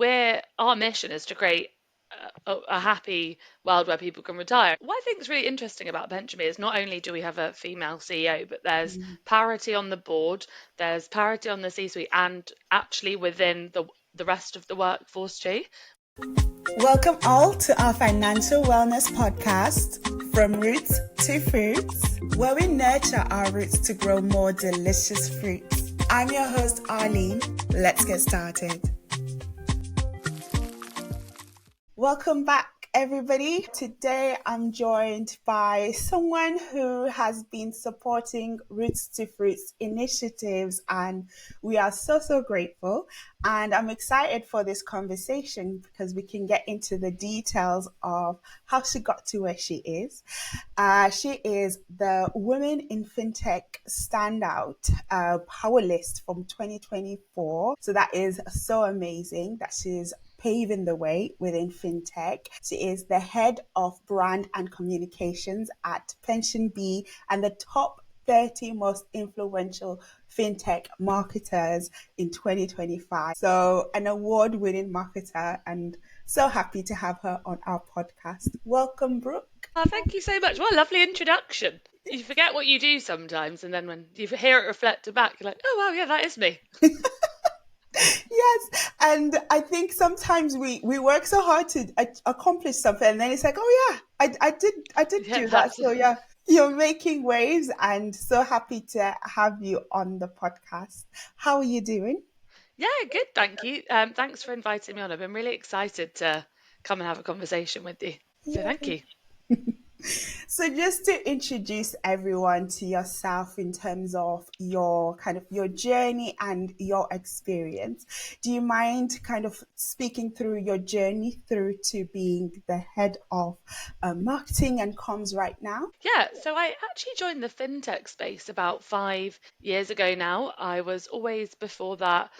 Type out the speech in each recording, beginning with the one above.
our mission is to create a happy world where people can retire. What I think is really interesting about PensionBee is not only do we have a female CEO, but there's parity on the board, there's parity on the C-suite, and actually within the rest of the workforce too. Welcome all to our financial wellness podcast, From Roots to Fruits, where we nurture our roots to grow more delicious fruits. I'm your host, Arlyne. Let's get started. Welcome back, everybody. Today I'm joined by someone who has been supporting Roots to Fruits initiatives, and we are so grateful. And I'm excited for this conversation because we can get into the details of how she got to where she is. She is the Women in FinTech Standout Power List from 2024. So that is so amazing that she's paving the way within FinTech. She is the head of brand and communications at PensionBee and the top 30 most influential FinTech marketers in 2025. So an award-winning marketer, and so happy to have her on our podcast. Welcome, Brooke. Oh, thank you so much. What a lovely introduction. You forget what you do sometimes, and then when you hear it reflected back, you're like, oh, wow, yeah, that is me. Yes, and I think sometimes we work so hard to accomplish something, and then it's like, oh yeah, I did Yeah, do that. So yeah, you're making waves, and so happy to have you on the podcast. How are you doing? Yeah, good, thank you. Thanks for inviting me on. I've been really excited to come and have a conversation with you. So thank Yeah. you. So just to introduce everyone to yourself in terms of your kind of your journey and your experience, do you mind kind of speaking through your journey through to being the head of marketing and comms right now? Yeah, so I actually joined the fintech space about 5 years ago now. I was always before that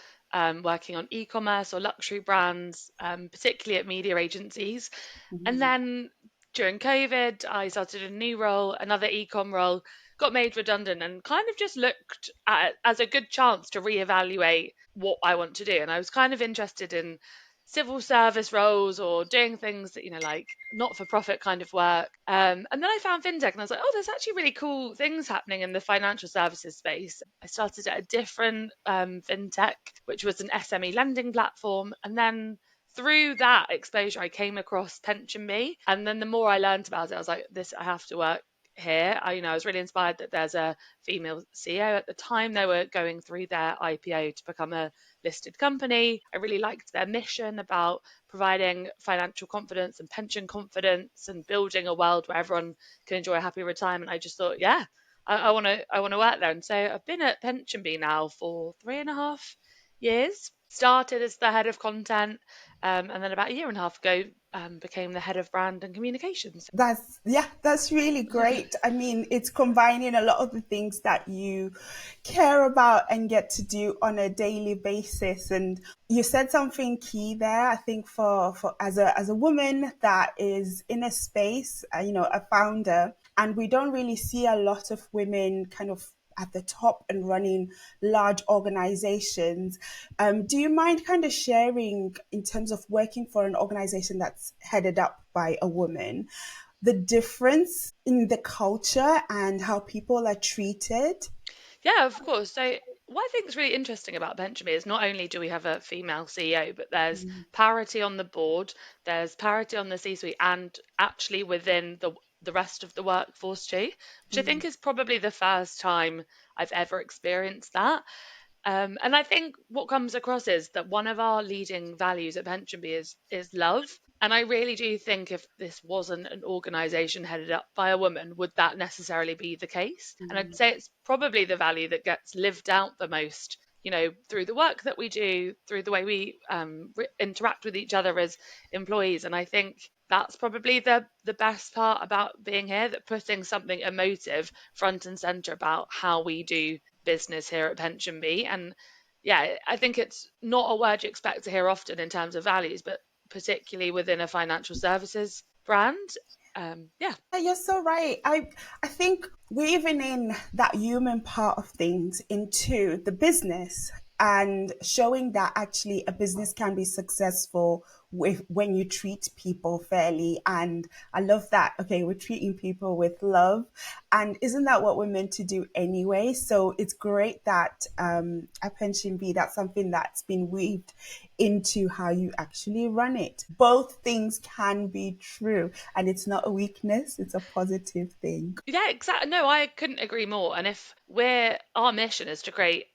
working on e-commerce or luxury brands, particularly at media agencies. And Mhm. then during COVID, I started a new role, another ecom role, got made redundant, and kind of just looked at it as a good chance to reevaluate what I want to do. And I was kind of interested in civil service roles or doing things that, like not for profit kind of work. And then I found fintech and I was like, oh, there's actually really cool things happening in the financial services space. I started at a different fintech, which was an SME lending platform. And then through that exposure, I came across PensionBee, and then the more I learned about it, I was like, "This, I have to work here." I was really inspired that there's a female CEO. At the time, they were going through their IPO to become a listed company. I really liked their mission about providing financial confidence and pension confidence and building a world where everyone can enjoy a happy retirement. I just thought, yeah, I want to work there. And so I've been at PensionBee now for 3.5 years. Started as the head of content, and then about a year and a half ago, became the head of brand and communications. That's really great. I mean, it's combining a lot of the things that you care about and get to do on a daily basis. And you said something key there. I think for as a woman that is in a space, a founder, and we don't really see a lot of women kind of at the top and running large organizations. Do you mind kind of sharing, in terms of working for an organization that's headed up by a woman, the difference in the culture and how people are treated? Yeah, of course. So what I think is really interesting about PensionBee is not only do we have a female CEO, but there's parity on the board, there's parity on the C-suite, and actually within the rest of the workforce too, which I think is probably the first time I've ever experienced that. And I think what comes across is that one of our leading values at PensionBee is love. And I really do think if this wasn't an organisation headed up by a woman, would that necessarily be the case? And I'd say it's probably the value that gets lived out the most, through the work that we do, through the way we interact with each other as employees. And I think that's probably the best part about being here, that putting something emotive front and centre about how we do business here at PensionBee. And yeah, I think it's not a word you expect to hear often in terms of values, but particularly within a financial services brand. Yeah. You're so right. I think weaving in that human part of things into the business and showing that actually a business can be successful with when you treat people fairly. And I love that. Okay, we're treating people with love, and isn't that what we're meant to do anyway? So it's great that at PensionBee, that's something that's been weaved into how you actually run it. Both things can be true, and it's not a weakness, it's a positive thing. Yeah, exactly. No, I couldn't agree more. And if our mission is to create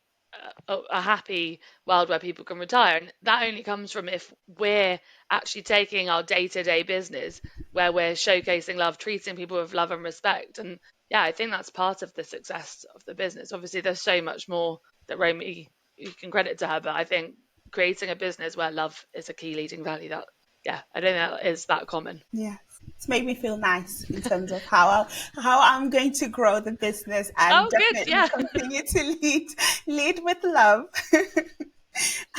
a happy world where people can retire, and that only comes from if we're actually taking our day-to-day business where we're showcasing love, treating people with love and respect. And yeah, I think that's part of the success of the business. Obviously, there's so much more that Romy you can credit to her, but I think creating a business where love is a key leading value that yeah, I don't think that is that common. Yes. It's made me feel nice in terms of how I'm going to grow the business and Oh, good. definitely Yeah. continue to lead with love.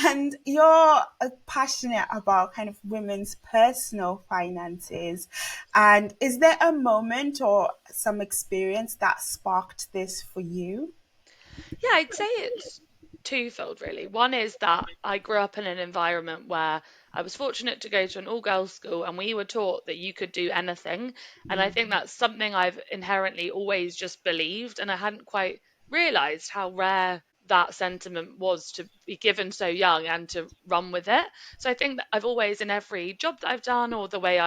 And you're passionate about kind of women's personal finances. And is there a moment or some experience that sparked this for you? Yeah, I'd say it's twofold, really. One is that I grew up in an environment where I was fortunate to go to an all-girls school and we were taught that you could do anything. And I think that's something I've inherently always just believed, and I hadn't quite realized how rare that sentiment was to be given so young and to run with it. So I think that I've always, in every job that I've done or the way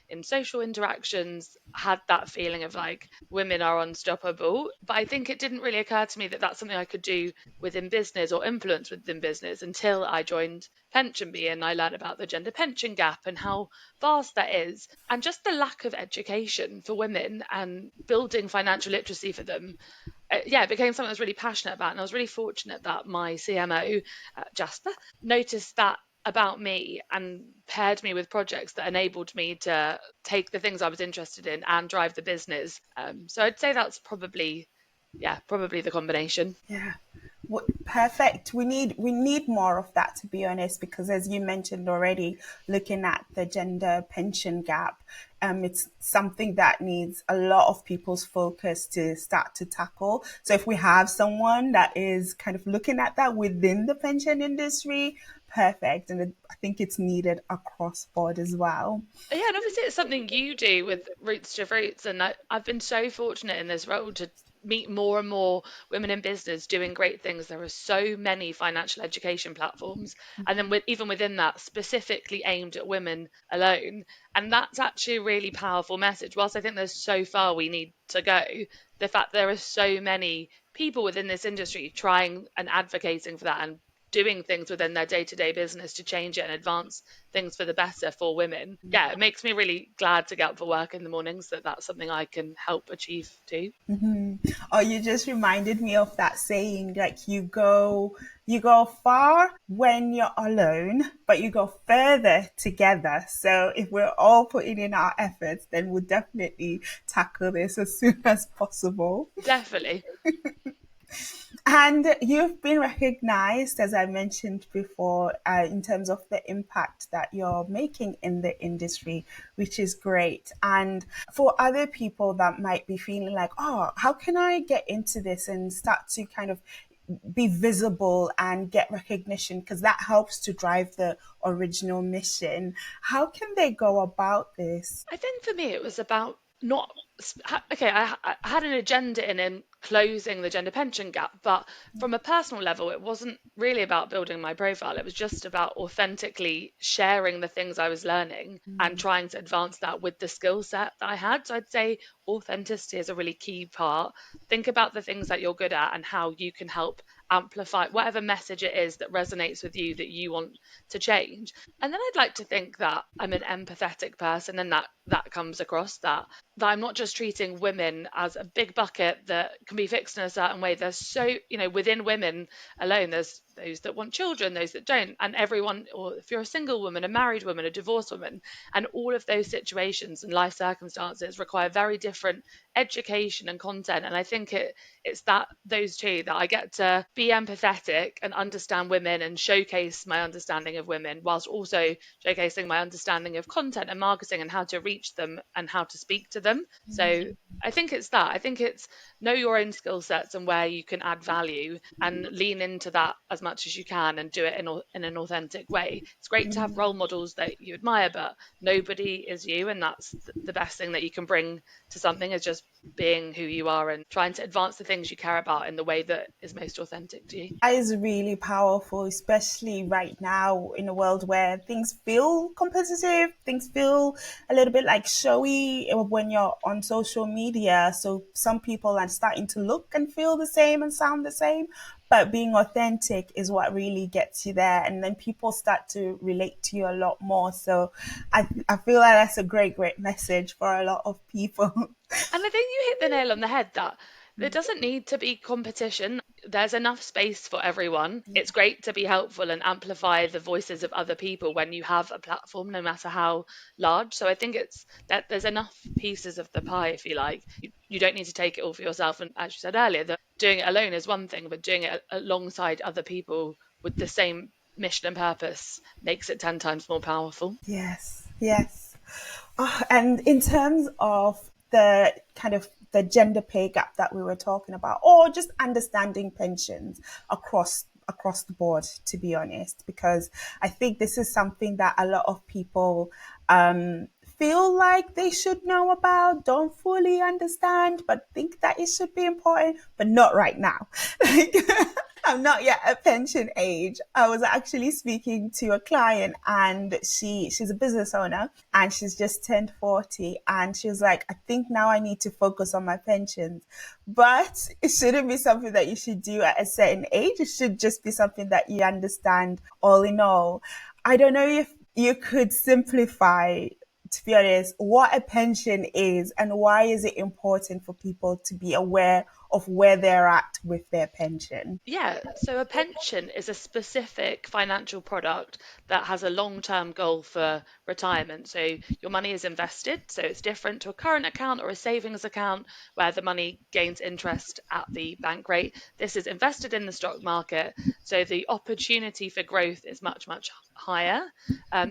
in social interactions, had that feeling of like women are unstoppable. But I think it didn't really occur to me that that's something I could do within business or influence within business until I joined PensionBee and I learned about the gender pension gap and how vast that is, and just the lack of education for women and building financial literacy for them. Yeah, it became something I was really passionate about, and I was really fortunate that my CMO, Jasper, noticed that about me and paired me with projects that enabled me to take the things I was interested in and drive the business. So I'd say that's probably the combination. Yeah. Perfect. We need more of that, to be honest, because as you mentioned already, looking at the gender pension gap, it's something that needs a lot of people's focus to start to tackle. So if we have someone that is kind of looking at that within the pension industry, perfect. And I think it's needed across board as well. Yeah, and obviously it's something you do with Roots to Fruits, and I've been so fortunate in this role to meet more and more women in business doing great things. There are so many financial education platforms, and then even within that, specifically aimed at women alone, and that's actually a really powerful message. Whilst I think there's so far we need to go, the fact there are so many people within this industry trying and advocating for that and doing things within their day-to-day business to change it and advance things for the better for women. Yeah, it makes me really glad to get up for work in the mornings that that's something I can help achieve too. Oh, you just reminded me of that saying, like you go far when you're alone, but you go further together. So if we're all putting in our efforts, then we'll definitely tackle this as soon as possible. Definitely. And you've been recognized, as I mentioned before, in terms of the impact that you're making in the industry, which is great. And for other people that might be feeling like, oh, how can I get into this and start to kind of be visible and get recognition, because that helps to drive the original mission. How can they go about this? I think for me, it was about not. Okay, I had an agenda in closing the gender pension gap, but from a personal level, it wasn't really about building my profile. It was just about authentically sharing the things I was learning and trying to advance that with the skill set that I had. So I'd say authenticity is a really key part. Think about the things that you're good at and how you can help amplify whatever message it is that resonates with you that you want to change. And then I'd like to think that I'm an empathetic person, and that comes across that I'm not just treating women as a big bucket that can be fixed in a certain way. There's within women alone, there's those that want children, those that don't, and everyone, or if you're a single woman, a married woman, a divorced woman, and all of those situations and life circumstances require very different education and content. And I think it's that those two that I get to be empathetic and understand women and showcase my understanding of women, whilst also showcasing my understanding of content and marketing and how to reach them and how to speak to them. So I think it's that. I think it's know your own skill sets and where you can add value and lean into that as much as you can and do it in an authentic way. It's great to have role models that you admire, but nobody is you, and that's the best thing that you can bring to something, is just being who you are and trying to advance the things you care about in the way that is most authentic to you. That is really powerful, especially right now in a world where things feel competitive, things feel a little bit like showy when you're on social media. So some people are starting to look and feel the same and sound the same, but being authentic is what really gets you there. And then people start to relate to you a lot more. So I feel like that's a great, great message for a lot of people. And I think you hit the nail on the head that there doesn't need to be competition. There's enough space for everyone. It's great to be helpful and amplify the voices of other people when you have a platform, no matter how large. So I think it's that there's enough pieces of the pie, if you like. You don't need to take it all for yourself. And as you said earlier, that doing it alone is one thing, but doing it alongside other people with the same mission and purpose makes it 10 times more powerful. Yes, yes. And in terms of the kind of the gender pay gap that we were talking about, or just understanding pensions across the board, to be honest, because I think this is something that a lot of people feel like they should know about, don't fully understand, but think that it should be important, but not right now. Like, I'm not yet at pension age. I was actually speaking to a client, and she's a business owner, and she's just turned 40, and she was like, I think now I need to focus on my pensions. But it shouldn't be something that you should do at a certain age. It should just be something that you understand all in all. I don't know if you could simplify, to be honest, what a pension is and why is it important for people to be aware of where they're at with their pension. Yeah, so a pension is a specific financial product that has a long-term goal for retirement. So your money is invested, so it's different to a current account or a savings account where the money gains interest at the bank rate. This is invested in the stock market, so the opportunity for growth is much, much higher.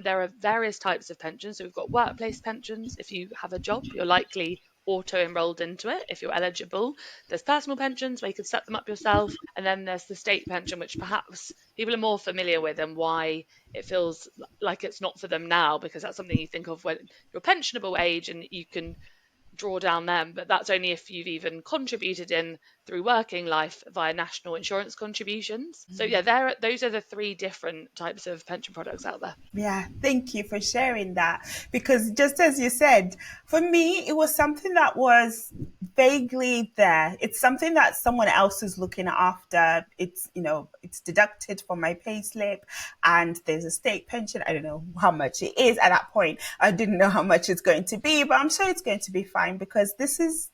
There are various types of pensions. So we've got workplace pensions. If you have a job, you're likely auto enrolled into it if you're eligible. There's personal pensions where you can set them up yourself. And then there's the state pension, which perhaps people are more familiar with and why it feels like it's not for them now, because that's something you think of when you're pensionable age and you can draw down them. But that's only if you've even contributed in through working life via national insurance contributions. So, yeah, those are the three different types of pension products out there. Yeah, thank you for sharing that. Because just as you said, for me, it was something that was vaguely there. It's something that someone else is looking after. It's, it's deducted from my pay slip, and there's a state pension. I don't know how much it is at that point. I didn't know how much it's going to be, but I'm sure it's going to be fine because this is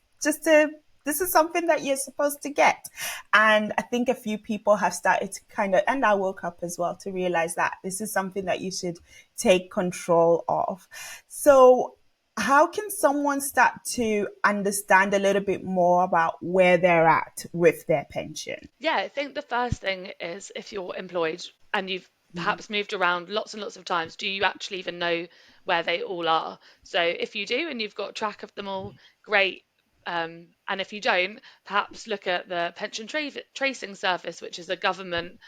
something that you're supposed to get. And I think a few people have started to and I woke up as well to realize that this is something that you should take control of. So how can someone start to understand a little bit more about where they're at with their pension? Yeah, I think the first thing is, if you're employed and you've perhaps moved around lots and lots of times, do you actually even know where they all are? So if you do and you've got track of them all, great. And if you don't, perhaps look at the tracing service, which is a government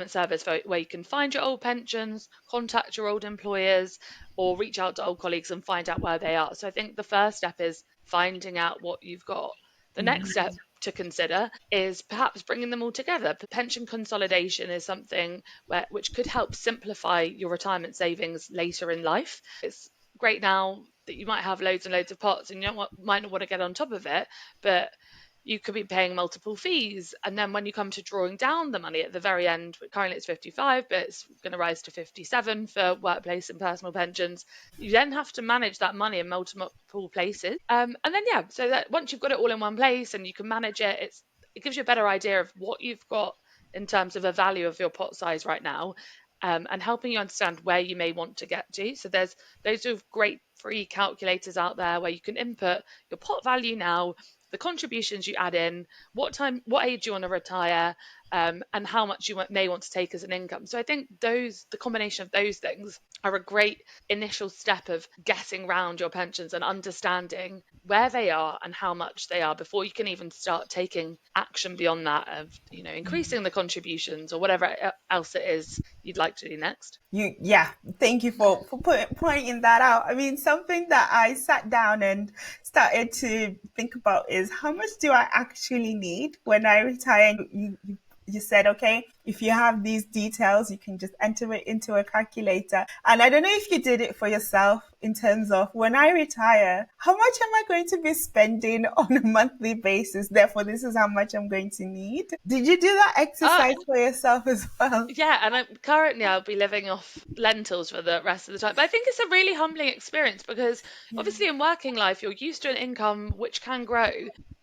service where you can find your old pensions, contact your old employers, or reach out to old colleagues and find out where they are. So I think the first step is finding out what you've got. The next step to consider is perhaps bringing them all together. Pension consolidation is something which could help simplify your retirement savings later in life. It's great now that you might have loads and loads of pots and might not want to get on top of it, but you could be paying multiple fees. And then when you come to drawing down the money at the very end, currently it's 55, but it's going to rise to 57 for workplace and personal pensions. You then have to manage that money in multiple places. And then, yeah, so that once you've got it all in one place and you can manage it, it gives you a better idea of what you've got in terms of a value of your pot size right now. And helping you understand where you may want to get to. So there's loads of great free calculators out there where you can input your pot value now, the contributions you add in, what age you want to retire, and how much you may want to take as an income. So I think the combination of those things are a great initial step of getting round your pensions and understanding where they are and how much they are before you can even start taking action beyond that of, increasing the contributions or whatever else it is you'd like to do next. Yeah, thank you for pointing that out. I mean, something that I sat down and started to think about is how much do I actually need when I retire? You said, okay, if you have these details, you can just enter it into a calculator. And I don't know if you did it for yourself in terms of when I retire, how much am I going to be spending on a monthly basis? Therefore, this is how much I'm going to need. Did you do that Uh, exercise for yourself as well? Yeah, and I'll be living off lentils for the rest of the time. But I think it's a really humbling experience because obviously in working life you're used to an income which can grow,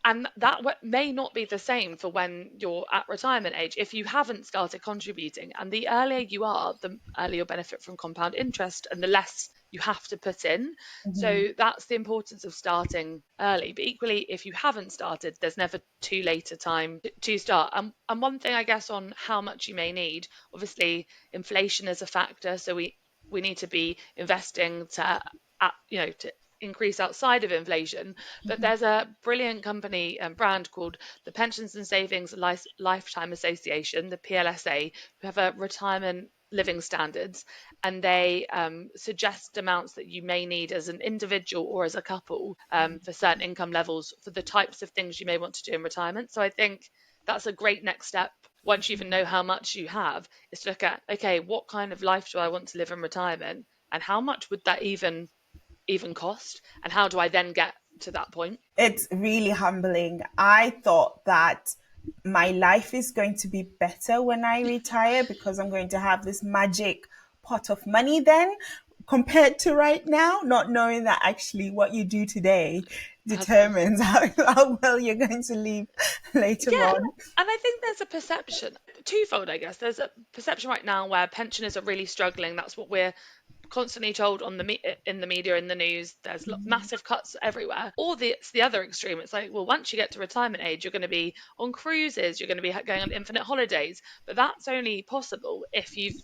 and that may not be the same for when you're at retirement age if you haven't started contributing. And the earlier you are, the earlier you'll benefit from compound interest, and the less you have to put in. Mhm. So that's the importance of starting early. But equally, if you haven't started, there's never too late a time to start. And one thing, I guess, on how much you may need, obviously, inflation is a factor. So we need to be investing to increase outside of inflation. But there's a brilliant company and brand called the Pensions and Savings Lifetime Association, the PLSA, who have a retirement living standards, and they suggest amounts that you may need as an individual or as a couple for certain income levels for the types of things you may want to do in retirement. So I think that's a great next step once you even know how much you have, is to look at, okay, what kind of life do I want to live in retirement, and how much would that even cost, and how do I then get to that point? It's really humbling. I thought that my life is going to be better when I retire because I'm going to have this magic pot of money then compared to right now, not knowing that actually what you do today Has determines how well you're going to live later Yeah, on. and I think there's a perception, twofold, I guess. There's a perception right now where pensioners are really struggling. That's what we're constantly told in the media, in the news. There's massive cuts everywhere. Or it's the other extreme. It's like, well, once you get to retirement age, you're going to be on cruises, you're going to be going on infinite holidays. But that's only possible if you've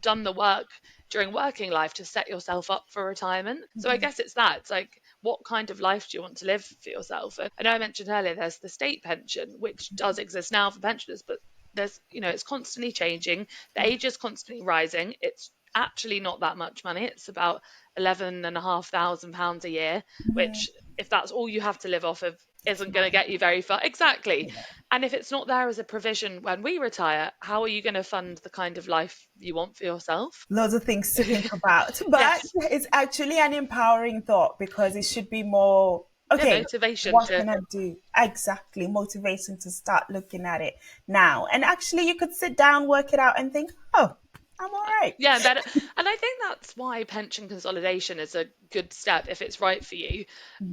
done the work during working life to set yourself up for retirement. So I guess it's that. It's like, what kind of life do you want to live for yourself? And I know I mentioned earlier there's the state pension, which does exist now for pensioners, but it's constantly changing. The age is constantly rising. It's actually not that much money. It's about £11,500 a year, which, if that's all you have to live off of, isn't going to get you very far. Exactly. And if it's not there as a provision when we retire, how are you going to fund the kind of life you want for yourself? Loads of things to think about, but Yes, it's actually an empowering thought because it should be more yeah, okay. motivation What to. can I do? Exactly, motivation to start looking at it now. And actually, you could sit down, work it out, and think, oh, I'm all right. Yeah, better. And I think that's why pension consolidation is a good step if it's right for you.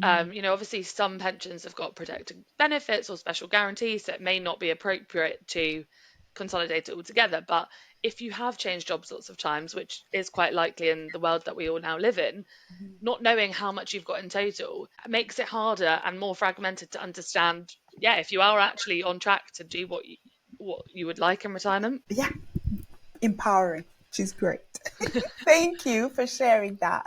Obviously, some pensions have got protected benefits or special guarantees, so it may not be appropriate to consolidate it all together. But if you have changed jobs lots of times, which is quite likely in the world that we all now live in, not knowing how much you've got in total makes it harder and more fragmented to understand, yeah, if you are actually on track to do what you would like in retirement. Yeah, empowering, which is great. Thank you for sharing that.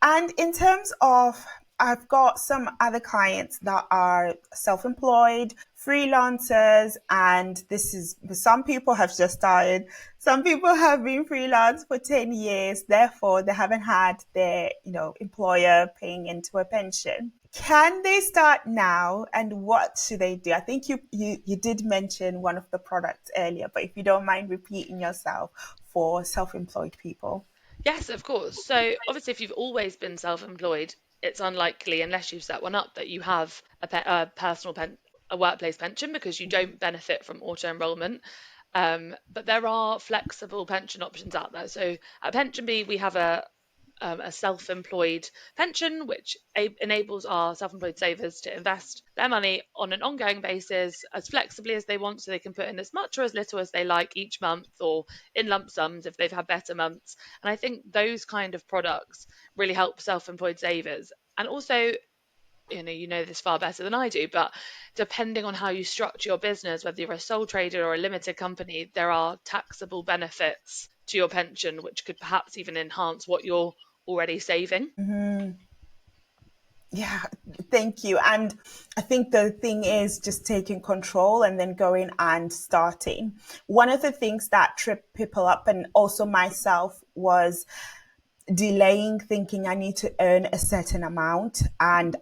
And in terms of, I've got some other clients that are self employed, freelancers, and this is some people have just started. Some people have been freelance for 10 years, therefore, they haven't had their employer paying into a pension. Can they start now, and what should they do? I think you did mention one of the products earlier, but if you don't mind repeating yourself for self-employed people. Yes, of course. So obviously, if you've always been self-employed, it's unlikely, unless you've set one up, that you have a workplace pension, because you don't benefit from auto enrollment. But there are flexible pension options out there. So at PensionBee, we have a self-employed pension, which enables our self-employed savers to invest their money on an ongoing basis as flexibly as they want, so they can put in as much or as little as they like each month, or in lump sums if they've had better months. And I think those kind of products really help self-employed savers. And also, you know this far better than I do, but depending on how you structure your business, whether you're a sole trader or a limited company, there are taxable benefits to your pension, which could perhaps even enhance what you're already saving. Yeah, thank you. And I think the thing is just taking control and then going and starting. One of the things that tripped people up, and also myself, was delaying, thinking I need to earn a certain amount, and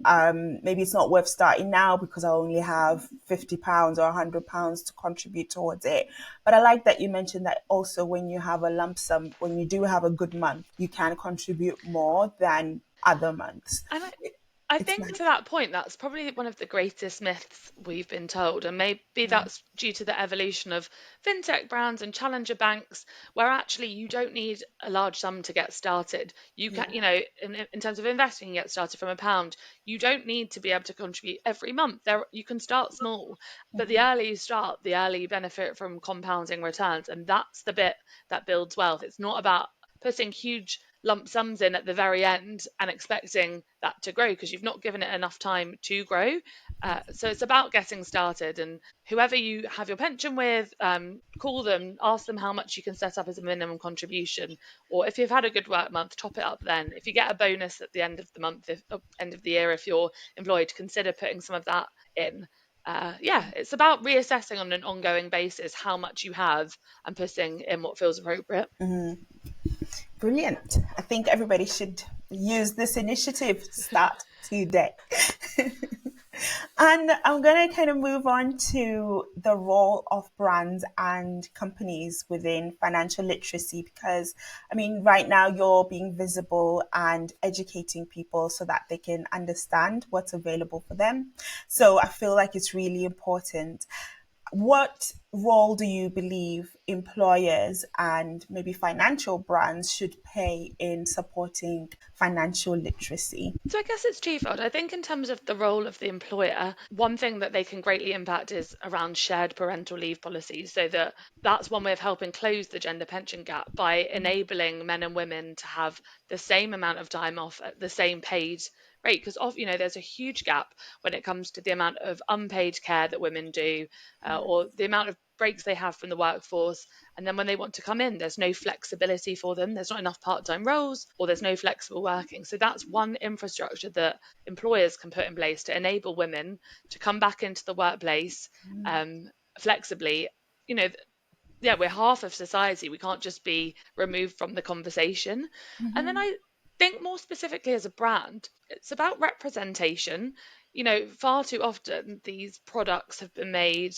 maybe it's not worth starting now because I only have £50 or £100 to contribute towards it. But I like that you mentioned that also when you have a lump sum, when you do have a good month, you can contribute more than other months. And I It's think to nice. that point, that's probably one of the greatest myths we've been told. And maybe that's due to the evolution of fintech brands and challenger banks, where actually you don't need a large sum to get started. You can, Yeah. in terms of investing, you get started from £1. You don't need to be able to contribute every month. There, you can start small, but the earlier you start, the earlier you benefit from compounding returns. And that's the bit that builds wealth. It's not about putting huge lump sums in at the very end and expecting that to grow because you've not given it enough time to grow. So it's about getting started. And whoever you have your pension with, call them, ask them how much you can set up as a minimum contribution. Or if you've had a good work month, top it up then. If you get a bonus at the end of the month, end of the year, if you're employed, consider putting some of that in. Yeah, it's about reassessing on an ongoing basis how much you have and putting in what feels appropriate. Brilliant. I think everybody should use this initiative to start today. And I'm going to kind of move on to the role of brands and companies within financial literacy because, I mean, right now you're being visible and educating people so that they can understand what's available for them. So I feel like it's really important. What role do you believe employers and maybe financial brands should play in supporting financial literacy? So I guess it's twofold. I think in terms of the role of the employer, one thing that they can greatly impact is around shared parental leave policies. So that's one way of helping close the gender pension gap by enabling men and women to have the same amount of time off at the same paid rate. Because there's a huge gap when it comes to the amount of unpaid care that women do, or the amount of breaks they have from the workforce. And then when they want to come in, there's no flexibility for them. There's not enough part time roles or there's no flexible working. So that's one infrastructure that employers can put in place to enable women to come back into the workplace flexibly. You know, yeah, we're half of society. We can't just be removed from the conversation. And then I think more specifically as a brand, it's about representation. Far too often these products have been made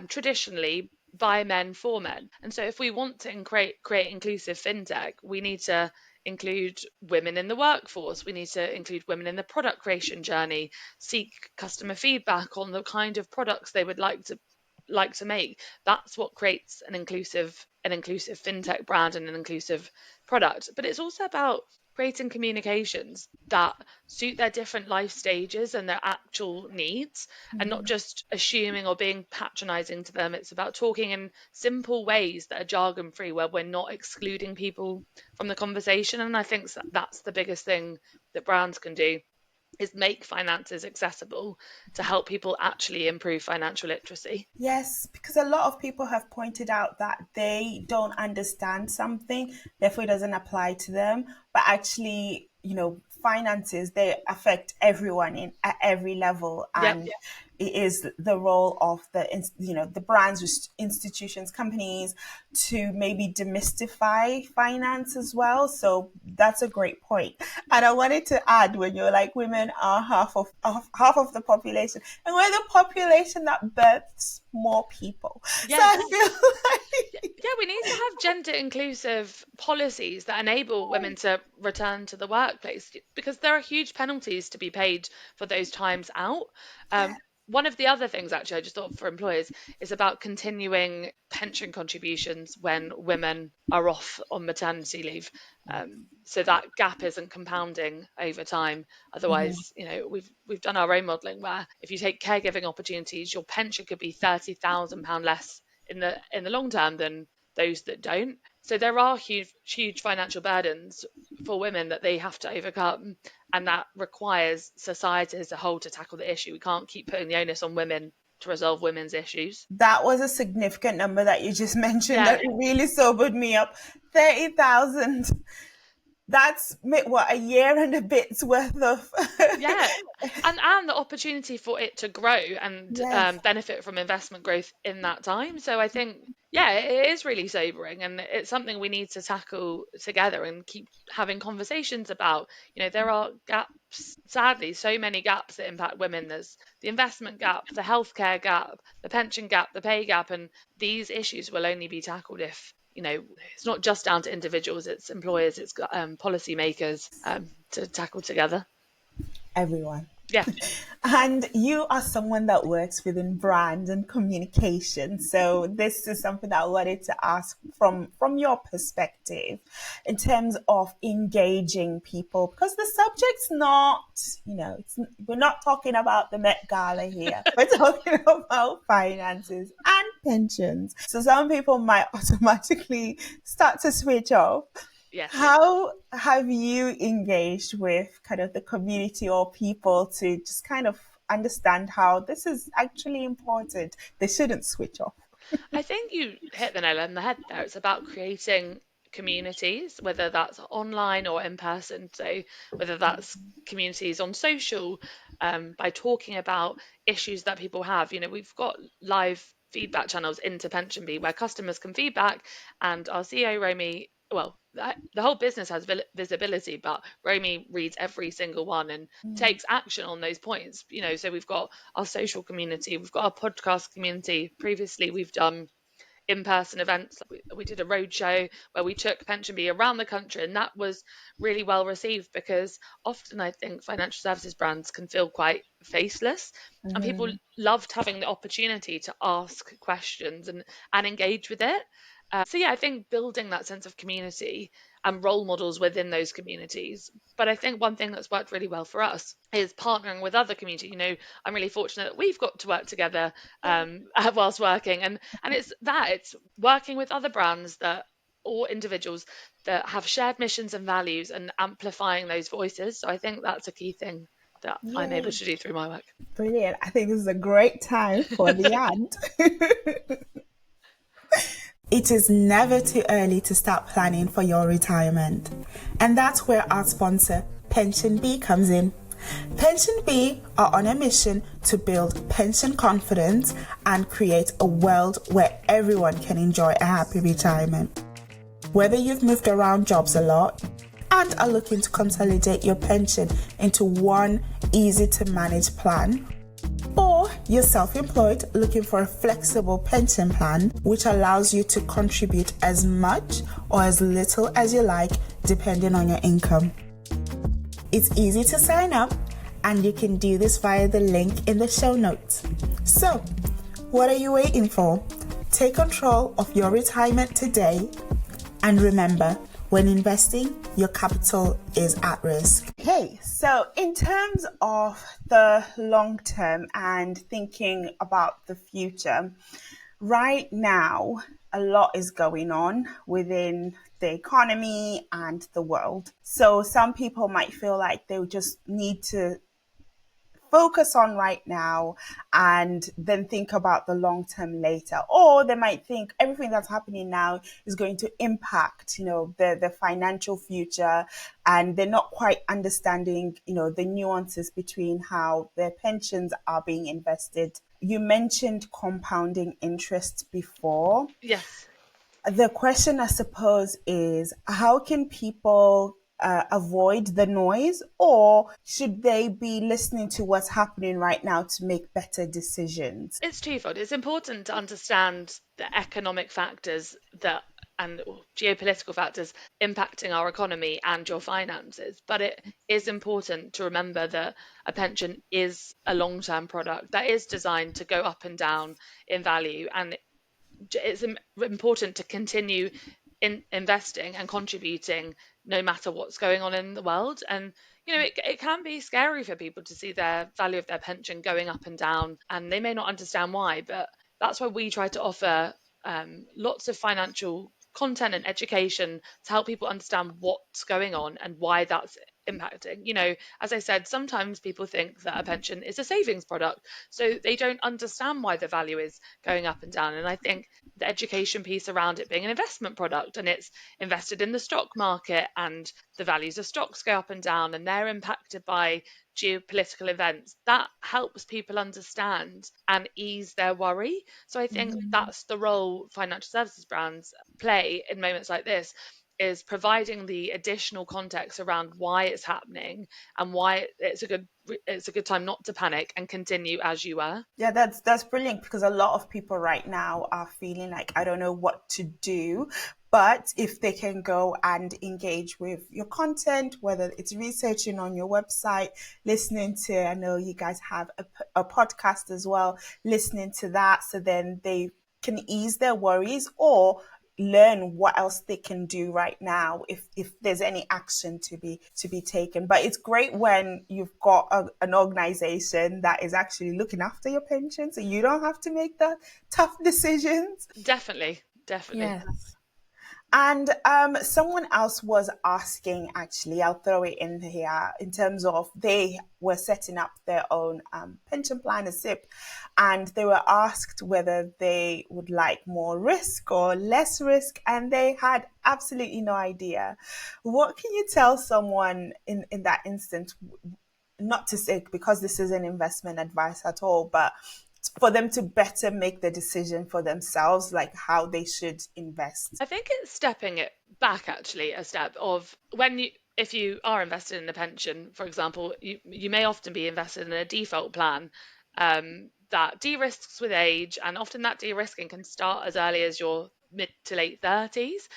traditionally by men for men. And so if we want to create inclusive fintech, we need to include women in the workforce. We need to include women in the product creation journey, seek customer feedback on the kind of products they would like to make. That's what creates an inclusive fintech brand and an inclusive product. But it's also about creating communications that suit their different life stages and their actual needs, and not just assuming or being patronizing to them. It's about talking in simple ways that are jargon free, where we're not excluding people from the conversation. And I think that's the biggest thing that brands can do, is make finances accessible to help people actually improve financial literacy. Yes, because a lot of people have pointed out that they don't understand something, therefore it doesn't apply to them. But actually, finances, they affect everyone in at every level, Yep. and it is the role of the brands, institutions, companies to maybe demystify finance as well. So that's a great point. And I wanted to add, when you're like, women are half of the population, and we're the population that births more people. So Yes. I feel like Yeah, we need to have gender inclusive policies that enable women to return to the workplace, because there are huge penalties to be paid for those times out. Um, One of the other things, actually, I just thought for employers is about continuing pension contributions when women are off on maternity leave, so that gap isn't compounding over time. Otherwise, we've done our own modelling where if you take caregiving opportunities, your pension could be £30,000 less in the long term than those that don't. So there are huge financial burdens for women that they have to overcome, and that requires society as a whole to tackle the issue. We can't keep putting the onus on women to resolve women's issues. That was a significant number that you just mentioned Yeah, that really sobered me up. 30,000. That's what, a year and a bit's worth of. yeah, and the opportunity for it to grow and Yes, benefit from investment growth in that time. So I think, yeah, it is really sobering, and it's something we need to tackle together and keep having conversations about. There are gaps, sadly, so many gaps that impact women. There's the investment gap, the healthcare gap, the pension gap, the pay gap, and these issues will only be tackled if, it's not just down to individuals, it's employers, it's policymakers to tackle together. everyone. Yeah. And you are someone that works within brand and communication. So this is something that I wanted to ask from your perspective in terms of engaging people, because the subject's not, we're not talking about the Met Gala here. We're talking about finances and pensions. So some people might automatically start to switch off. Yes. How have you engaged with kind of the community or people to just kind of understand how this is actually important? They shouldn't switch off. I think you hit the nail on the head there. It's about creating communities, whether that's online or in person. So, whether that's communities on social, by talking about issues that people have. We've got live feedback channels into PensionBee where customers can feedback, and our CEO, Romy, well, the whole business has visibility, but Romy reads every single one and takes action on those points. So we've got our social community, we've got our podcast community. Previously, we've done in-person events. We did a road show where we took PensionBee around the country, and that was really well received because often I think financial services brands can feel quite faceless, and people Mhm. loved having the opportunity to ask questions and engage with it. So yeah, I think building that sense of community and role models within those communities. But I think one thing that's worked really well for us is partnering with other community. I'm really fortunate that we've got to work together whilst working, and it's working with other brands that or individuals that have shared missions and values and amplifying those voices. So I think that's a key thing that I'm able Yay. to do through my work. Brilliant. I think this is a great time for the ad. It is never too early to start planning for your retirement. And that's where our sponsor, PensionBee, comes in. PensionBee are on a mission to build pension confidence and create a world where everyone can enjoy a happy retirement. Whether you've moved around jobs a lot and are looking to consolidate your pension into one easy to manage plan, or you're self-employed looking for a flexible pension plan which allows you to contribute as much or as little as you like depending on your income. It's easy to sign up, and you can do this via the link in the show notes. So, what are you waiting for? Take control of your retirement today, and remember, when investing, your capital is at risk. Okay, so in terms of the long term and thinking about the future, right now, a lot is going on within the economy and the world. So some people might feel like they just need to focus on right now and then think about the long term later, or they might think everything that's happening now is going to impact the financial future, and they're not quite understanding the nuances between how their pensions are being invested. You mentioned compounding interest before. Yes. The question, I suppose, is how can people avoid the noise, or should they be listening to what's happening right now to make better decisions? It's twofold. It's important to understand the economic factors that and geopolitical factors impacting our economy and your finances. But it is important to remember that a pension is a long-term product that is designed to go up and down in value, and it's important to continue investing and contributing no matter what's going on in the world. And it can be scary for people to see their value of their pension going up and down, and they may not understand why. But that's why we try to offer lots of financial content and education to help people understand what's going on and why that's impacting. As I said, sometimes people think that a pension is a savings product, so they don't understand why the value is going up and down. And I think the education piece around it being an investment product, and it's invested in the stock market, and the values of stocks go up and down and they're impacted by geopolitical events, that helps people understand and ease their worry. So I think Mhm. that's the role financial services brands play in moments like this, is providing the additional context around why it's happening and why it's a good time not to panic and continue as you were. Yeah, that's brilliant because a lot of people right now are feeling like I don't know what to do. But if they can go and engage with your content, whether it's researching on your website, listening to, I know you guys have a podcast as well, listening to that, so then they can ease their worries or learn what else they can do right now if there's any action to be taken. But it's great when you've got an organization that is actually looking after your pension so you don't have to make the tough decisions. Definitely, definitely. Yes. And someone else was asking, actually, I'll throw it in here, in terms of they were setting up their own pension plan, a SIP, and they were asked whether they would like more risk or less risk, and they had absolutely no idea. What can you tell someone in that instance? Not to say because this is an investment advice at all, but for them to better make the decision for themselves, like how they should invest. I think it's stepping it back, actually, a step of when you, if you are invested in a pension, for example, you may often be invested in a default plan that de-risks with age, and often that de-risking can start as early as your mid to late 30s.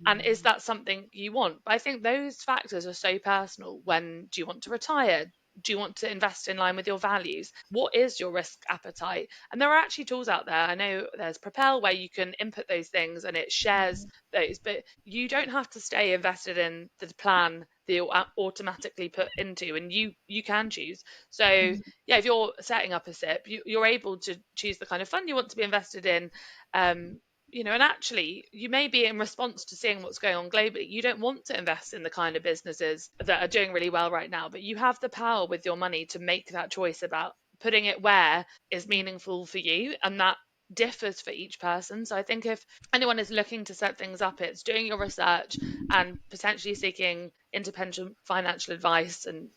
And is that something you want? But I think those factors are so personal. When do you want to retire? Do you want to invest in line with your values? What is your risk appetite? And there are actually tools out there. I know there's Propel where you can input those things and it shares those, but you don't have to stay invested in the plan that you'll automatically put into, and you can choose. So yeah, if you're setting up a SIP, you're able to choose the kind of fund you want to be invested in. Um, and actually, you may be in response to seeing what's going on globally. You don't want to invest in the kind of businesses that are doing really well right now, but you have the power with your money to make that choice about putting it where is meaningful for you. And that differs for each person. So I think if anyone is looking to set things up, it's doing your research and potentially seeking independent financial advice, and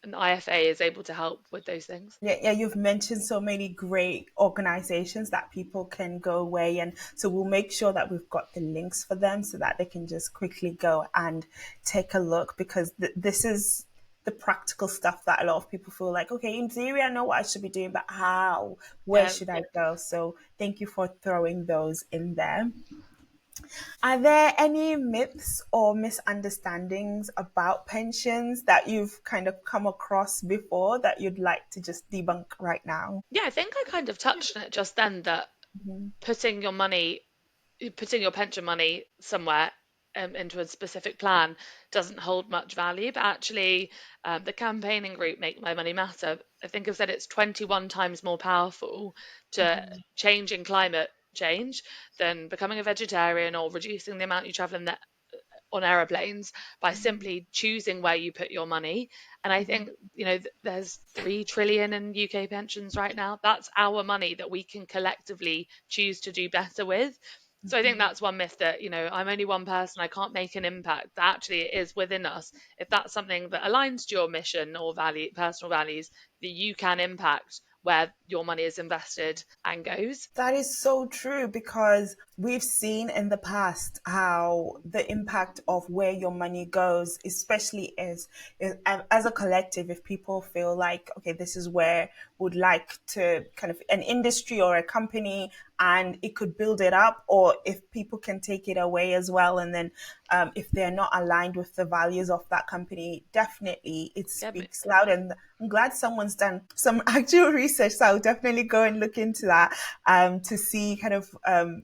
an IFA is able to help with those things. Yeah, yeah, you've mentioned so many great organizations that people can go away, and so we'll make sure that we've got the links for them so that they can just quickly go and take a look, because this is the practical stuff that a lot of people feel like, okay, in theory, I know what I should be doing, but how? Where Yeah, should I go? So thank you for throwing those in there. Are there any myths or misunderstandings about pensions that you've kind of come across before that you'd like to just debunk right now? yeah, I think I kind of touched on it just then, that Mhm. putting your money putting your pension money somewhere, into a specific plan, doesn't hold much value. But actually, the campaigning group Make My Money Matter, I think I've said it's 21 times more powerful to changing climate change than becoming a vegetarian or reducing the amount you travel on aeroplanes, by simply choosing where you put your money. And I think, there's 3 trillion in UK pensions right now. That's our money that we can collectively choose to do better with. So I think that's one myth, that, I'm only one person, I can't make an impact. That actually it is within us. If that's something that aligns to your mission or value, personal values, that you can impact where your money is invested and goes. That is so true, because we've seen in the past how the impact of where your money goes, especially as a collective, if people feel like, okay, this is where would like to kind of an industry or a company, and it could build it up, or if people can take it away as well. And then if they're not aligned with the values of that company, definitely it Yeah, but speaks loud. And I'm glad someone's done some actual research. So I'll definitely go and look into that to see kind of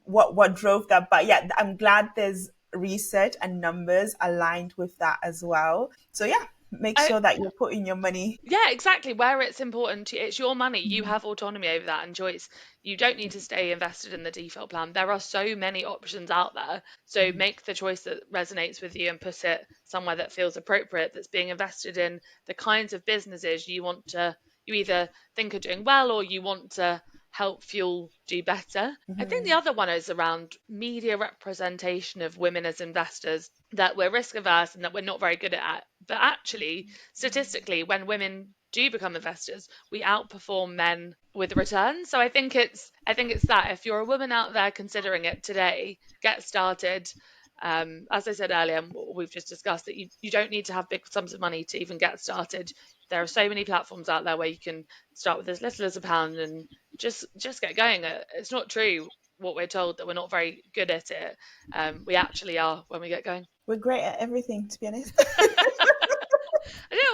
what drove that. But yeah, I'm glad there's research and numbers aligned with that as well. So yeah. Make I, sure that you're putting your money. Yeah, exactly. Where it's important to, it's your money. You have autonomy over that and choice. You don't need to stay invested in the default plan. There are so many options out there. So make the choice that resonates with you and put it somewhere that feels appropriate, that's being invested in the kinds of businesses you either think are doing well or you want to help fuel do better. I think the Hmm. other one is around media representation of women as investors, that we're risk averse and that we're not very good at. But actually, statistically, when women do become investors, we outperform men with returns. So I think it's that if you're a woman out there considering it today, get started. As I said earlier, and we've just discussed that you don't need to have big sums of money to even get started. There are so many platforms out there where you can start with as little as £1 and just get going. It's not true what we're told that we're not very good at it. We actually are when we get going. We're great at everything, to be honest.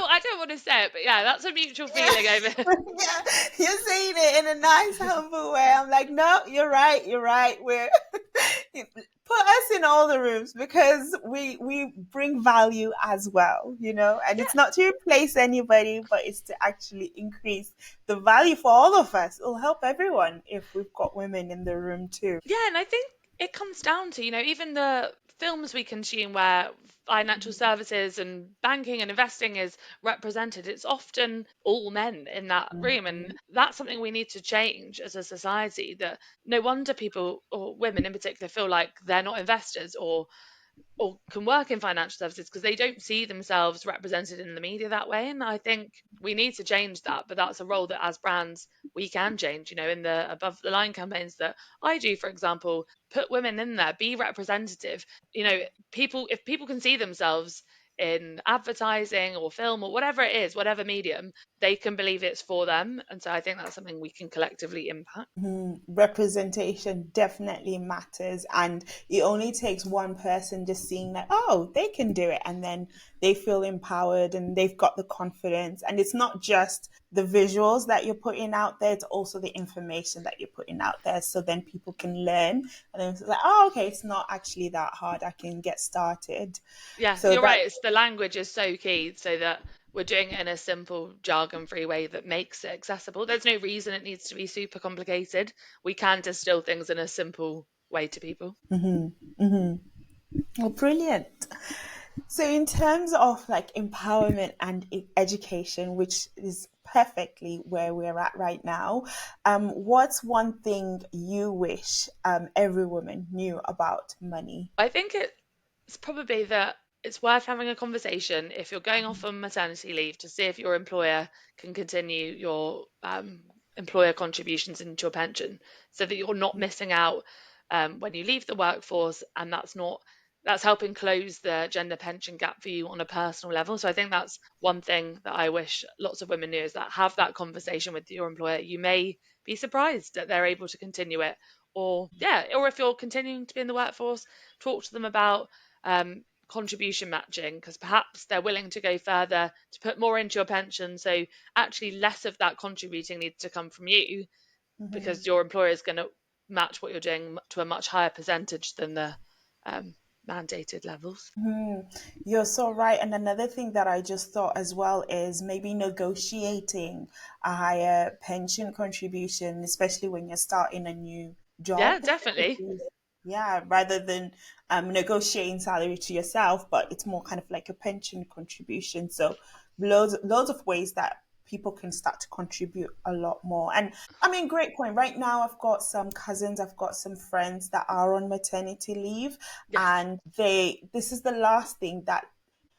I don't want to say it, but yeah, that's a mutual Yeah. feeling over. Yeah, you're saying it in a nice, humble way. I'm like, no, you're right. You're right. We're put us in all the rooms because we bring value as well, and Yeah, it's not to replace anybody, but it's to actually increase the value for all of us. It'll help everyone if we've got women in the room too. yeah, and I think it comes down to, even the films we consume where financial services and banking and investing is represented, it's often all men in that room. And Mhm. that's something we need to change as a society. That no wonder people, or women in particular, feel like they're not investors or can work in financial services because they don't see themselves represented in the media that way. And I think we need to change that. But that's a role that as brands we can change, in the above the line campaigns that I do, for example, put women in there, be representative. You know, if people can see themselves in advertising or film or whatever it is, whatever medium, they can believe it's for them. And so I think that's something we can collectively impact. Representation definitely matters, and it only takes one person just seeing that, oh, they can do it, and then they feel empowered and they've got the confidence. And it's not just the visuals that you're putting out there, it's also the information that you're putting out there, so then people can learn, and then it's like, oh, okay, it's not actually that hard, I can get started. Yeah, So you're that. right. It's the language is so key so that we're doing it in a simple, jargon-free way that makes it accessible. There's no reason it needs to be super complicated. We can distill things in a simple way to people. Hmm. Hmm. Well, brilliant. So, in terms of like empowerment and education, which is perfectly where we're at right now, what's one thing you wish every woman knew about money? I think it's probably that it's worth having a conversation if you're going off on maternity leave to see if your employer can continue your employer contributions into your pension so that you're not missing out when you leave the workforce, and that's helping close the gender pension gap for you on a personal level. So I think that's one thing that I wish lots of women knew, is that have that conversation with your employer. You may be surprised that they're able to continue it, or yeah, or if you're continuing to be in the workforce, talk to them about contribution matching, because perhaps they're willing to go further to put more into your pension. So actually, less of that contributing needs to come from you Hmm. because your employer is going to match what you're doing to a much higher percentage than the um, mandated levels. You're so right. And another thing that I just thought as well is maybe negotiating a higher pension contribution, especially when you're starting a new Yeah, job. definitely. Because, yeah, rather than negotiating salary to yourself, but it's more kind of like a pension contribution. So loads of ways that people can start to contribute a lot more. And I mean, great point. Right now, I've got some cousins, I've got some friends that are on maternity leave, Yeah. and this is the last thing that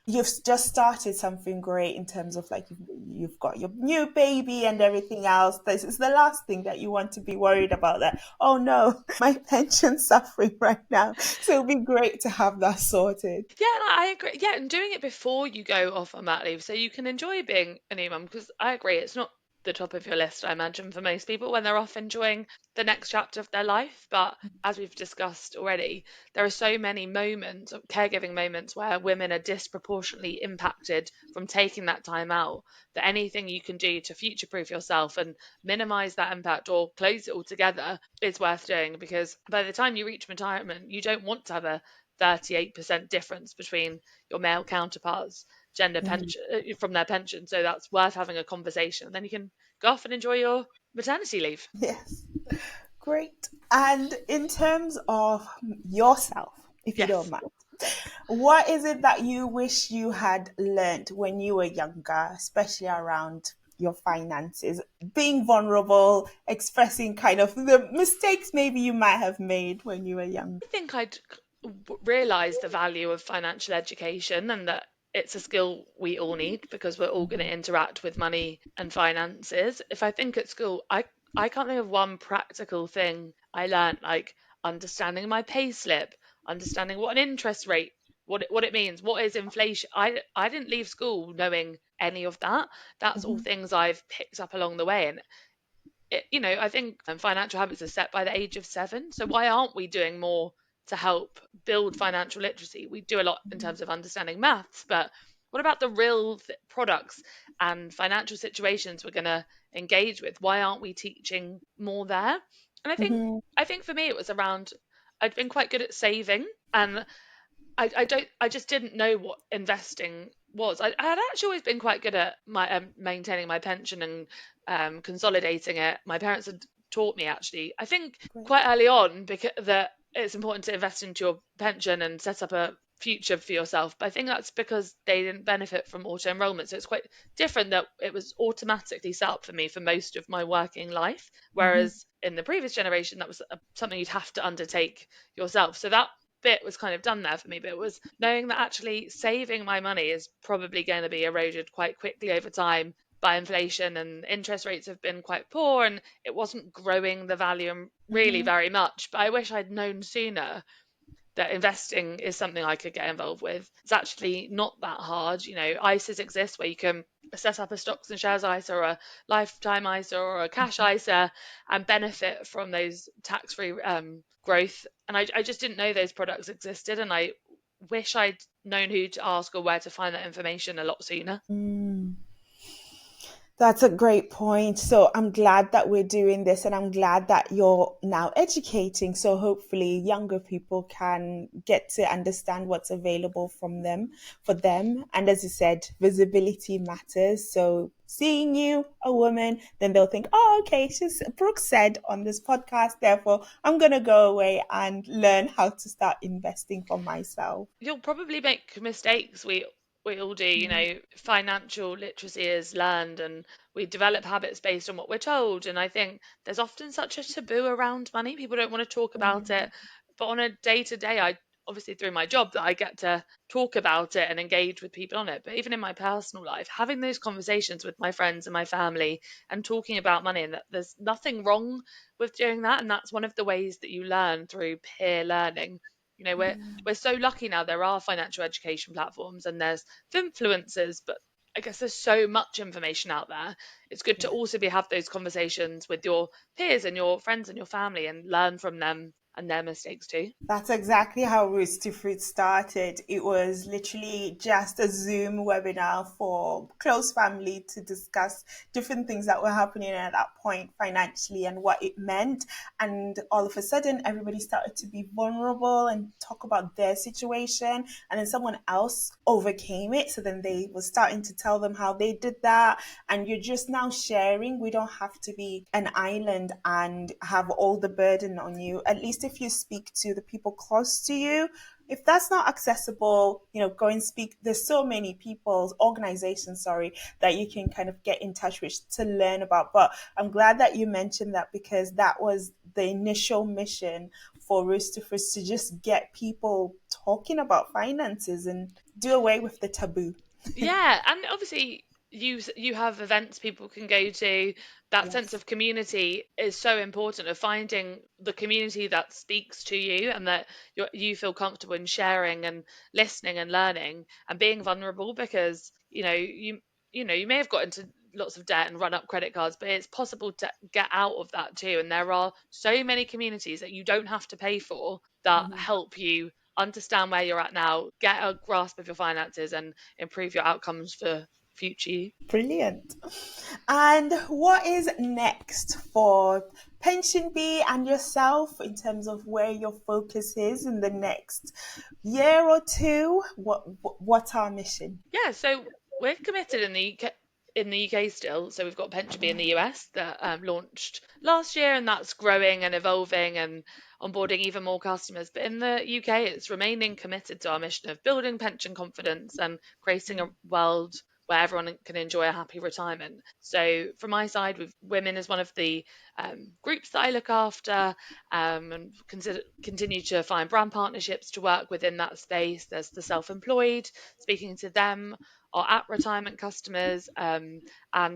you've just started something great in terms of like you've got your new baby and everything else. This is the last thing that you want to be worried about, that, oh no, my pension's suffering right now. So it'll be great to have that sorted. Yeah, and I agree. Yeah, and doing it before you go off on mat leave so you can enjoy being a new mum. Because I agree, it's not the top of your list, I imagine, for most people when they're off enjoying the next chapter of their life. But as we've discussed already, there are so many moments, caregiving moments, where women are disproportionately impacted from taking that time out, that anything you can do to future proof yourself and minimize that impact or close it altogether is worth doing. Because by the time you reach retirement, you don't want to have a 38% difference between your male counterparts. gender Mhm. pension from their pension. So that's worth having a conversation. And then you can go off and enjoy your maternity leave. Yes. Great. And in terms of yourself, if you don't Yes. mind, what is it that you wish you had learned when you were younger, especially around your finances, being vulnerable, expressing kind of the mistakes maybe you might have made when you were young? I think I'd realised the value of financial education and that it's a skill we all need because we're all going to interact with money and finances. If I think at school, I can't think of one practical thing I learned, like understanding my pay slip, understanding what an interest rate, what it means, what is inflation. I didn't leave school knowing any of that. That's all Mhm. things I've picked up along the way, and I think financial habits are set by the age of 7. So why aren't we doing more to help build financial literacy? We do a lot in terms of understanding maths, but what about the real products and financial situations we're going to engage with? Why aren't we teaching more there? And Mhm. I think for me it was around I'd been quite good at saving, and I just didn't know what investing was. I had actually always been quite good at my maintaining my pension and consolidating it. My parents had taught me actually. I think Great. quite early on because that it's important to invest into your pension and set up a future for yourself. But I think that's because they didn't benefit from auto enrollment, so it's quite different that it was automatically set up for me for most of my working life. Mhm. Whereas in the previous generation, that was something you'd have to undertake yourself. So that bit was kind of done there for me, but it was knowing that actually saving my money is probably going to be eroded quite quickly over time by inflation, and interest rates have been quite poor and it wasn't growing the value really Mhm. very much. But I wish I'd known sooner that investing is something I could get involved with. It's actually not that hard. ISAs exist where you can set up a stocks and shares ISA or a lifetime ISA or a cash ISA and benefit from those tax-free growth. And I just didn't know those products existed, and I wish I'd known who to ask or where to find that information a lot sooner. Mm. That's a great point. So I'm glad that we're doing this and I'm glad that you're now educating. So hopefully younger people can get to understand what's available from them for them. And as you said, visibility matters. So seeing you, a woman, then they'll think, oh, okay, she's Brooke said on this podcast, therefore I'm gonna go away and learn how to start investing for myself. You'll probably make mistakes. We all do. Financial literacy is learned, and we develop habits based on what we're told. And I think there's often such a taboo around money. People don't want to talk about it. But on a day to day, I obviously through my job that I get to talk about it and engage with people on it. But even in my personal life, having those conversations with my friends and my family and talking about money, and that there's nothing wrong with doing that. And that's one of the ways that you learn through peer learning. We're so lucky now there are financial education platforms and there's influencers, but I guess there's so much information out there. It's good to Yeah. also have those conversations with your peers and your friends and your family and learn from them and their mistakes too. That's exactly how Roots to Fruits started. It was literally just a Zoom webinar for close family to discuss different things that were happening at that point financially and what it meant. And all of a sudden, everybody started to be vulnerable and talk about their situation. And then someone else overcame it. So then they were starting to tell them how they did that. And you're just now sharing. We don't have to be an island and have all the burden on you. At least if you speak to the people close to you, if that's not accessible, go and speak. There's so many people, organizations, sorry, that you can kind of get in touch with to learn about. But I'm glad that you mentioned that because that was the initial mission for Roots to Fruits, to just get people talking about finances and do away with the taboo. Yeah, and obviously you have events people can go to. That sense Yes. of community is so important, of finding the community that speaks to you and that you feel comfortable in sharing and listening and learning and being vulnerable, because you may have got into lots of debt and run up credit cards, but it's possible to get out of that too. And there are so many communities that you don't have to pay for that Mhm. help you understand where you're at now, get a grasp of your finances, and improve your outcomes for future you. Brilliant. And what is next for PensionBee and yourself in terms of where your focus is in the next year or two? What's our mission? Yeah, so we're committed in the UK still. So we've got PensionBee in the US that launched last year, and that's growing and evolving and onboarding even more customers. But in the UK, it's remaining committed to our mission of building pension confidence and creating a world where everyone can enjoy a happy retirement. So from my side, with women as one of the groups that I look after, and continue to find brand partnerships to work within that space. There's the self-employed, speaking to them, our at retirement customers, and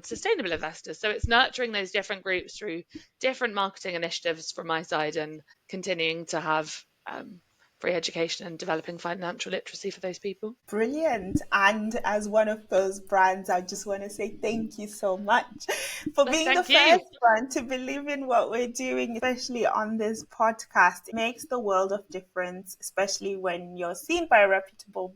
sustainable investors. So it's nurturing those different groups through different marketing initiatives from my side and continuing to have free education and developing financial literacy for those people. Brilliant. And as one of those brands, I just want to say thank you so much for No, being the thank you. first one to believe in what we're doing, especially on this podcast. It makes the world of difference, especially when you're seen by a reputable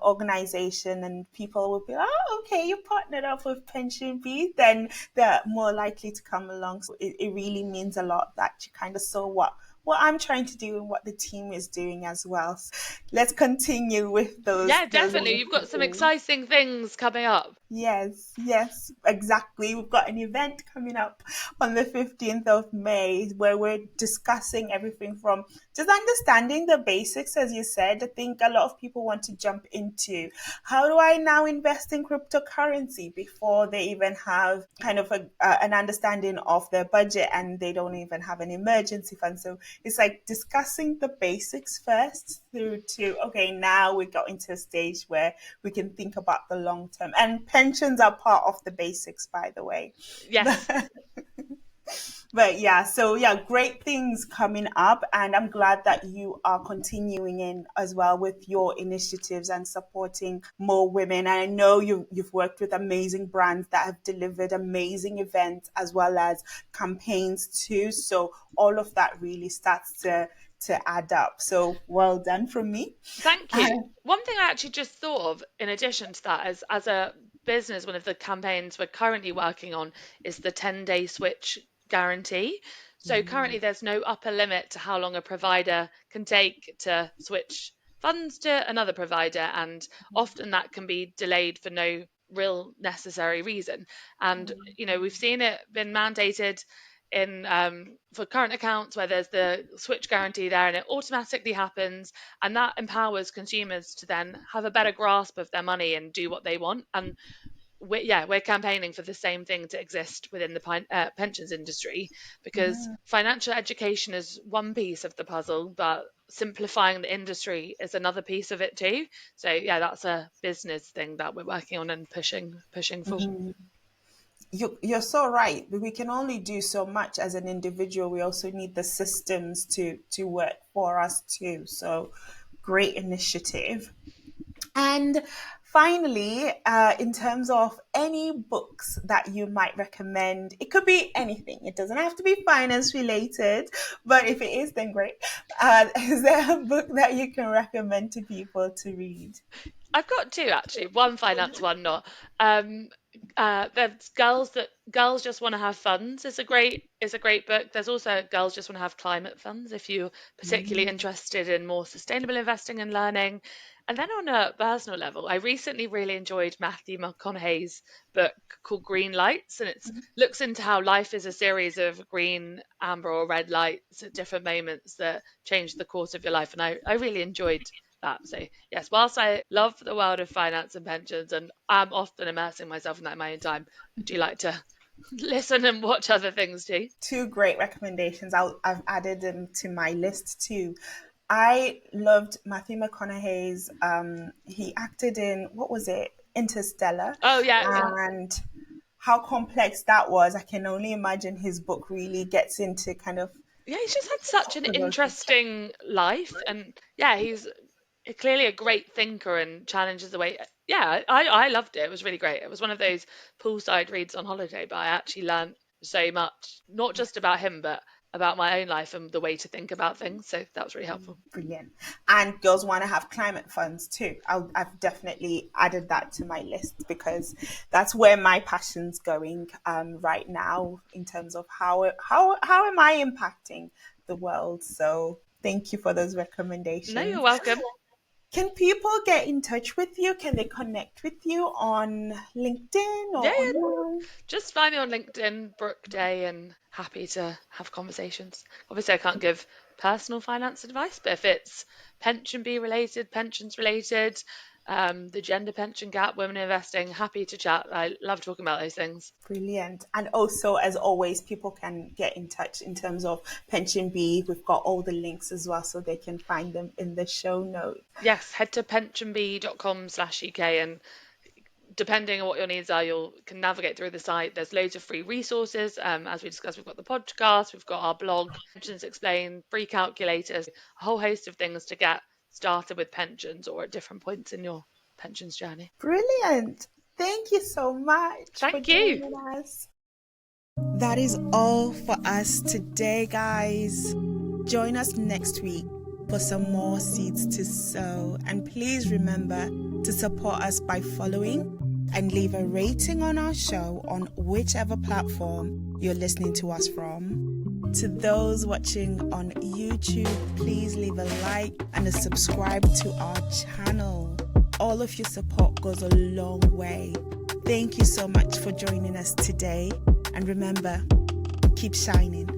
organization and people will be, oh, okay, you partnered up with PensionBee, then they're more likely to come along. So it really means a lot that you kind of saw what I'm trying to do and what the team is doing as well. So let's continue with those Yeah, those definitely. You've got some initiatives. exciting things coming up. Yes, yes, exactly. We've got an event coming up on the 15th of May where we're discussing everything from just understanding the basics, as you said. I think a lot of people want to jump into how do I now invest in cryptocurrency before they even have kind of an understanding of their budget and they don't even have an emergency fund. So it's like discussing the basics first through to, okay, now we got into a stage where we can think about the long term. And pensions are part of the basics, by the way. Yes. But yeah, so yeah, great things coming up. And I'm glad that you are continuing in as well with your initiatives and supporting more women. And I know you've worked with amazing brands that have delivered amazing events as well as campaigns too. So all of that really starts to add up. So well done from me. Thank you. One thing I actually just thought of in addition to that is as a business, one of the campaigns we're currently working on is the 10-day switch guarantee. So currently there's no upper limit to how long a provider can take to switch funds to another provider, and often that can be delayed for no real necessary reason. And we've seen it been mandated in for current accounts where there's the switch guarantee there and it automatically happens, and that empowers consumers to then have a better grasp of their money and do what they want. And we're campaigning for the same thing to exist within the pensions industry, because financial education is one piece of the puzzle, but simplifying the industry is another piece of it too. So yeah, that's a business thing that we're working on and pushing for. You're so right. We can only do so much as an individual. We also need the systems to work for us too. So great initiative. And finally, in terms of any books that you might recommend, it could be anything. It doesn't have to be finance related, but if it is, then great. Is there a book that you can recommend to people to read? I've got two actually. One finance, one not. Um, there's girls just want to have funds. Is a great book. There's also girls just want to have climate funds if you're particularly interested in more sustainable investing and learning. And then on a personal level, I recently really enjoyed Matthew McConaughey's book called Green Lights, and it looks into how life is a series of green, amber, or red lights at different moments that change the course of your life. And I really enjoyed that. So yes, whilst I love the world of finance and pensions and I'm often immersing myself in that in my own time, I do like to listen and watch other things too. Two great recommendations. I've added them to my list too. I loved Matthew McConaughey's. He acted in what was it, Interstellar, Oh yeah, and how complex that was. I can only imagine his book really gets into kind of yeah, he's just had such an provoking. interesting life, and yeah, he's clearly a great thinker and challenges the way. Yeah, I loved it. It was really great. It was one of those poolside reads on holiday, but I actually learned so much, not just about him, but about my own life and the way to think about things. So that was really helpful. Brilliant. And girls want to have climate funds too. I've definitely added that to my list because that's where my passion's going right now in terms of how am I impacting the world. So thank you for those No, you're recommendations. welcome. Can people get in touch with you? Can they connect with you on LinkedIn Yeah, or yeah. online? Just find me on LinkedIn, Brooke Day, and happy to have conversations. Obviously, I can't give personal finance advice, but if it's PensionBee related, pensions related, the gender pension gap, women investing, happy to chat. I love talking about those things. Brilliant. And also, as always, people can get in touch in terms of Pension B. We've got all the links as well, so they can find them in the show notes. Yes, head to pensionbee.com/uk, and depending on what your needs are, you can navigate through the site. There's loads of free resources. As we discussed, we've got the podcast, we've got our blog, Pensions Explained, free calculators, a whole host of things to get started with pensions or at different points in your pensions journey. Brilliant. Thank you so much for Thank you. joining us. That is all for us today, guys. Join us next week for some more seeds to sow. And please remember to support us by following and leave a rating on our show on whichever platform you're listening to us from. To those watching on YouTube, please leave a like and a subscribe to our channel. All of your support goes a long way. Thank you so much for joining us today. And remember, keep shining.